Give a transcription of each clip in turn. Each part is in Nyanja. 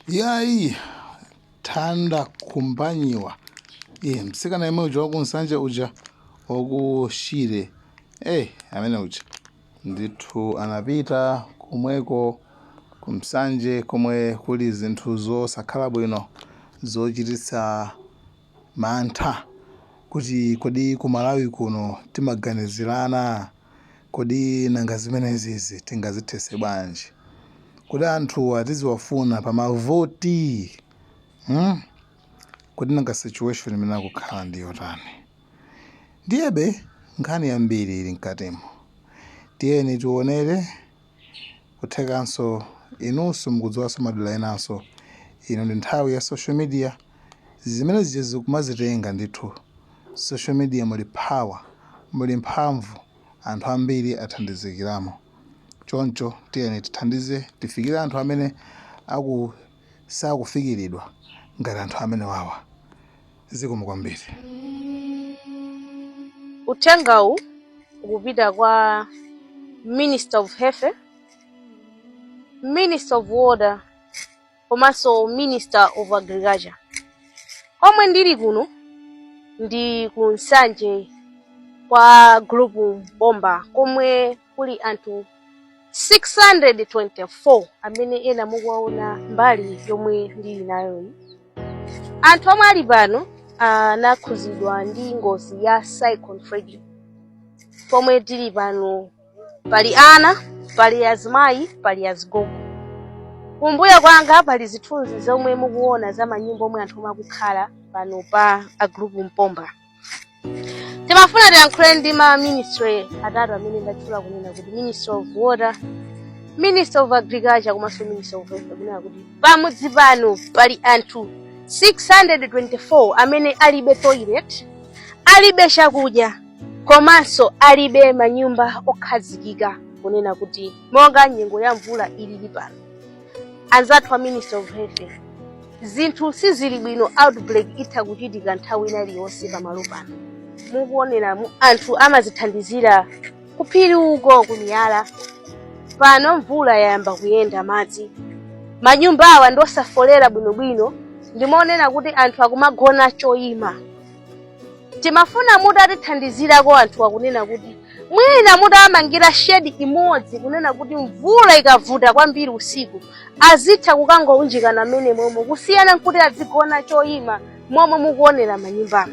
Yai Thanda Khumbanyiwa. Msikana yemwe uja wakunsanje uja okushire. Amene uja ndithu anapita kumweko kumsanje komwe kuli zinthu zosakhala bwino zochititsa mantha kuti kodi Kumalawi kuno timaganizirana, kodi nanga zimenezi tingazithese bwanji, kodi anthu atiziwafuna pa mavoti, kodi nanga situation imene akukhala ndi yotani. Ndiyebe nkhani yambiri ili mkatimo, tiyeni tionere kuthekanso inunso mukudziwanso madera enanso. Ino ndi nthawi ya social media, zimene zikumazitenga ndithu. Social media muli power, muli mphamvu, anthu ambiri athandizikiramo. Choncho tiyeni tithandize tifikire anthu amene sakufikiridwa ngati anthu amene wawa. Zikomo kwambiri. Uthengawu ukupita kwa Minister of Health, Minister of Water, komanso Minister of Agriculture. Omwe ndili kuno ndi kunsanje kwa group bomba komwe kuli anthu 624 amene ena mukuwaona mbali yomwe ndili nayo. Anthu omwe ali pano anakhuzidwa ndi ngozi ya cyclone Freddy. Pomwe tili pano pali ana, pali azimayi, pali azigogo. Kumbuyo kwanga pali zithunzi zomwe mukuona za manyumba omwe anthu akukhala pano pa a group mpomba. Timafuna tiyankhule ndi ma ministry atatu amene ndatchula kunena kuti Minister of Water, Minister of Agriculture komanso Minister of Health, kunena kuti pamudzi pano pali anthu 624 amene alibe toilet, alibe chakudya, komanso alibe manyumba okhazikika, kunena kuti monga nyengo ya mvula ilili pano. Anzathu a Minister of Health, zinthu sizili bwino, outbreak itha kuchitika nthawi ina iliyonse pamalo pano. Mukuonera anthu amazithandizira kuphiri uko kumiyala. Pano mvula yayamba kuyenda madzi, manyumba awa ndosafolera bwinobwino, ndimaonera kuti anthu akumagona choyima. Timafuna mutatithandizirako anthu akunena kuti mwina mutamangira shedi imodzi, kunena kuti mvula ikavuta kwambiri usiku azitha kukangounjikana mmene momwe, kusiyana nkuti azigona choyima momwe mukuonera manyumba.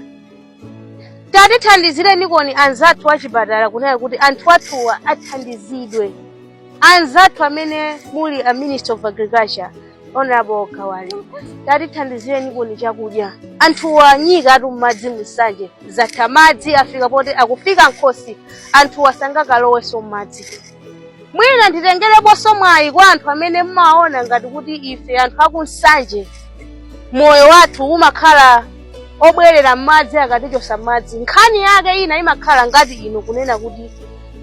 Tatithandizireni koni anzathu achipatala kunena kuti anthu athuwa athandizidwe. Anzathu amene muli a Minister of Agriculture, Honorable Kawali, tatithandizireni koni chakudya. Anthuwa nyika atu madzi musanje, zatha madzi afika poti akufika nkhosi, anthuwa sangakaloweso madzi. Mwina nditengereponso mwayi kwa anthu amene mmaona ngati kuti ife anthu akunsanje moyo wathu umakhala obwerera madzi akatichosa madzi. Nkhani yake ina imakhala ngati ino kunena kuti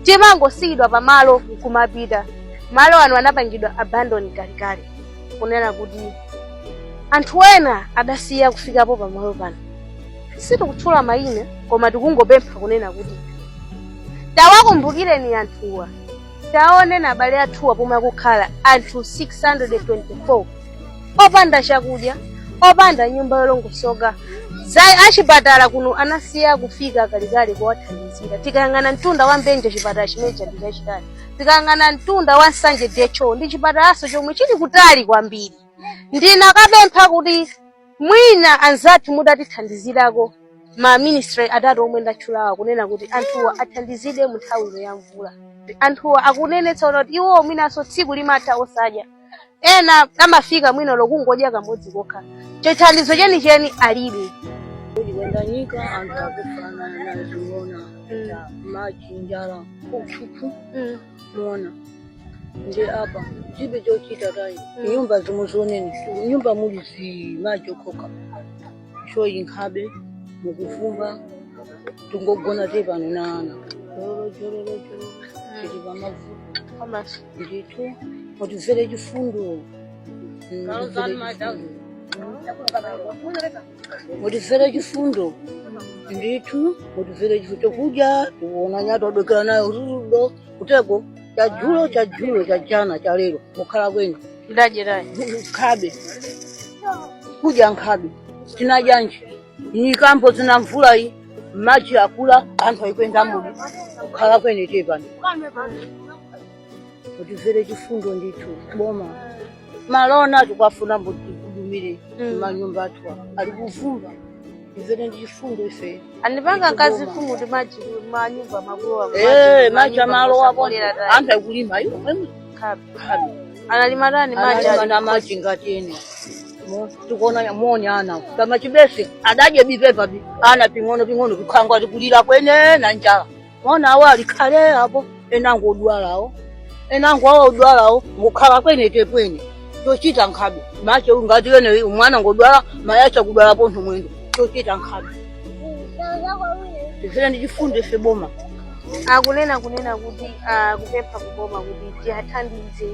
timangosiyidwa pamalo kumapita. Malo anu anapangidwa abandon kalikali, kunena kuti anthu ena adasiya kufikapo pamalo pano. Sitikutchula mayina koma tikungopempha kunena kuti tawakumbukireni anthuwa, taone na abale athuwa pomwe akukhala anthu 624 opanda chakudya, opanda nyumba yolongosoka. Achipatala kuno anasiya kufika kalikali kuwathandizira. Tikayang'ana mtunda wa Mbenje chipatala chimene chachitali, tikayang'ana mtunda wa Nsanje Decho ndi chipatalaso chomwe chili kutali kwambiri. Ndinakapempha kuti mwina anzathu mutatithandizirako ma ministry atatu omwe ndatchulawa, kunena kuti anthuwa athandizidwe mu nthawi ya mvula. Anthuwa akunenetsa kuti iwo mwinaso tsiku limatha osadya, ena amafika mwina lokungodya kamodzi kokha. Chithandizo chenicheni alibe. Khumbanyiwa anthu akufana naziona maji njala Ukuku muona ndi apa chibe chochita tayi nyumba zimuzoneni nyumba muli maji okhoka choyinkhabe mukufumba tungogona te pano na ana jolo chili pamavuto Komanso ndithu mutimvere chifundo mutimvere chifundo ndithu mutimvere chifundo chokudya tiona nyato adokera nayo rudo kutego chajulo chajana chalero mukhala kwenyu Ndajera. Nkhabe. Kudya nkhabe. Tinadya nji. Nikambo zina mvula iyi. Maji akula anthu ayikwenda muli. Kukhala kwenete pano. Mutimvere chifundo ndithu boma. Malona tukafuna kudumire manyumba athu ali kuvumba. Ivere ndi chifundo ife. Andipanga kazi fumu ndi maji manyumba mabuwa. Maji amalowa pano. Anthu ayikulima iwo. Nkhabe. Analima ndani maji ana maji ngati ene. Tukona ya monya ana. Kama chibese adaje bipepa bi. Ana ping'ono kukhanga atikulira kwene na njala. Mona awo alikhale apo enango odwalawo. Enango awo odwalawo ngokhala kwene tepwene. Tochita nkhabe. Mache ngati ene umwana ngodwala mayacha kudwala pontho mwendo. Tochita nkhabe. Tifere ndi chifundo ife boma. Akunena kuti kupempha kuboma kuti tiathandize.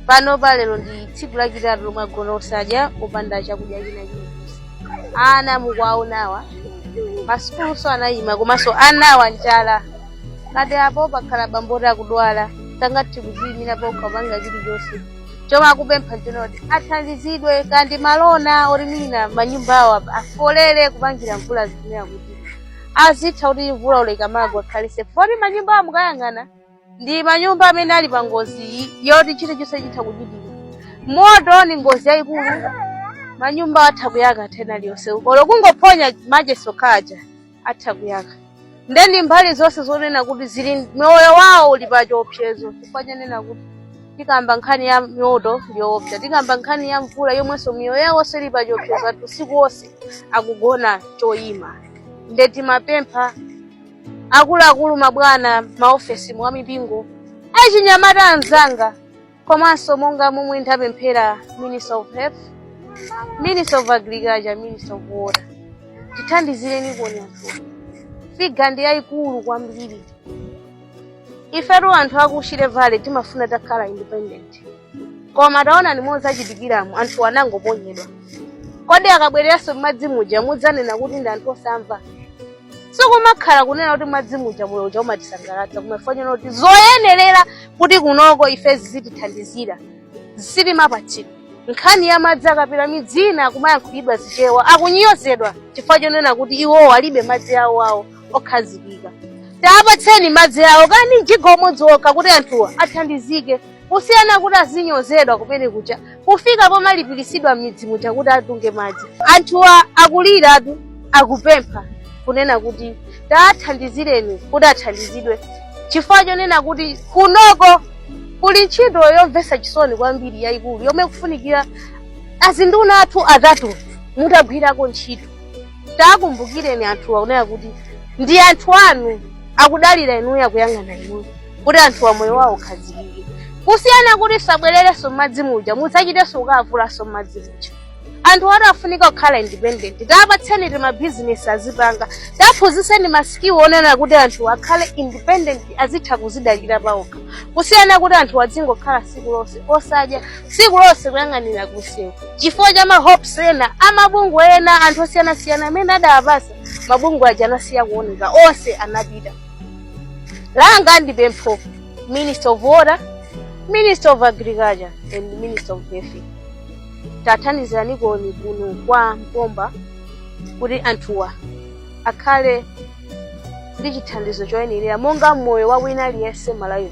Pano palero ndi tsiku lachitatu lomwe agona osadya opanda chakudya chilichonse. Ana mukwaonawa masukuluso anayima komanso anawa njala. Kati apo pakhala bamboti akudwala tangati kuziyimira pokapanga chilichonse. Chomwe akupempha ntinoti athandizidwe kandi malona olimina manyumba awa afolere kupangira mvula zikunena kuti azitha kuti mvula ulekamagwa khalise foni manyumba awa mukayang'ana ndi manyumba amene ali pa ngozi yoti chilichonse chitha kuchitika. Moto ni ngozi yayikulu, manyumba atha kuyaka tena liyonse ukolo kungophonya majeso kaja atha kuyaka. Ndeni mbali zonse zonena kuti zili moyo wawo uli pa chiopsezo chifukwa chanena kuti tikamba nkhani ya moto ndiyoopsa, tikamba nkhani ya mvula yomwenso miyoyo yawo ili pa chiopsezo atu usiku wonse akugona choyima. Ndeti mapempha akuluakulu mabwana maofesi mwa mipingo achinyamata anzanga komanso monga momwe ndapemphera Minister of Health, Minister of Agriculture, Minister of Water. Tithandizireni koni anthu. Figa ndi yayikulu kwambiri. Ifetu anthu akushire vale timafuna takhala independent. Koma taona ni moza achitikiramu anthu anangoponyedwa. Kodi akabwereranso m'madzi muja mudzanena kuti ndi anthu osamva. Sokumakhala kunena kuti madzi muja moyo uja umatisangalatsa kumafanyana kuti zoyenerera kuti kunoko ife zitithandizira zisili mapatsidwa. Nkhani ya madzi akapita midzina kumayankhulidwa zichewa akunyozedwa chifukwa chonena kuti iwo alibe madzi awo okhazikika. Tapatseni madzi awo kani chigomo dzoka kuti anthuwa athandizike kusiyana kuti azinyozedwa kumene kucha kufika pomalipiritsidwa m'midzi muja kuti atunge madzi. Anthuwa akuliratu akupempha kunena kuti tathandizireni kuti athandizidwe chifukwa chonena kuti kunoko kuli ntchito yomvetsa chisoni kwambiri yayikulu yomwe kufunikira azinduna athu atatu mutagwirako ntchito. Takumbukireni anthuwa kunena kuti ndi anthu anu akudalira inuyo akuyang'ana inuyo kuti anthuwa moyo wawo ukhazikike. Kusiyana kuti sabwererenso m'madzi muja mudzachitenso kukavulanso m'madzi muja. Anthu afunika kukhala independent. Tapatseni mabizinesi azipanga. Taphunzitseni maskill onena kuti anthu akhale independent azitha kuzidalira pawokha. Kusiyana kuti anthu adzingokhala siku lonse osadya, siku lonse kuyang'anira kusewu. Chifukwa cha mahopes ena, amabungwe ena anthu osiyana-siyana amene adawapasa, mabungwe aja anasiya kuoneka, onse anapita. Langa ndi pempho Minister of Water, Minister of Agriculture and Minister of Health. Tathandizirani koni kuno kwa mpomba kuti anthuwa akhale ndi chithandizo choyenerera monga moyo wa wina aliyense Malawi.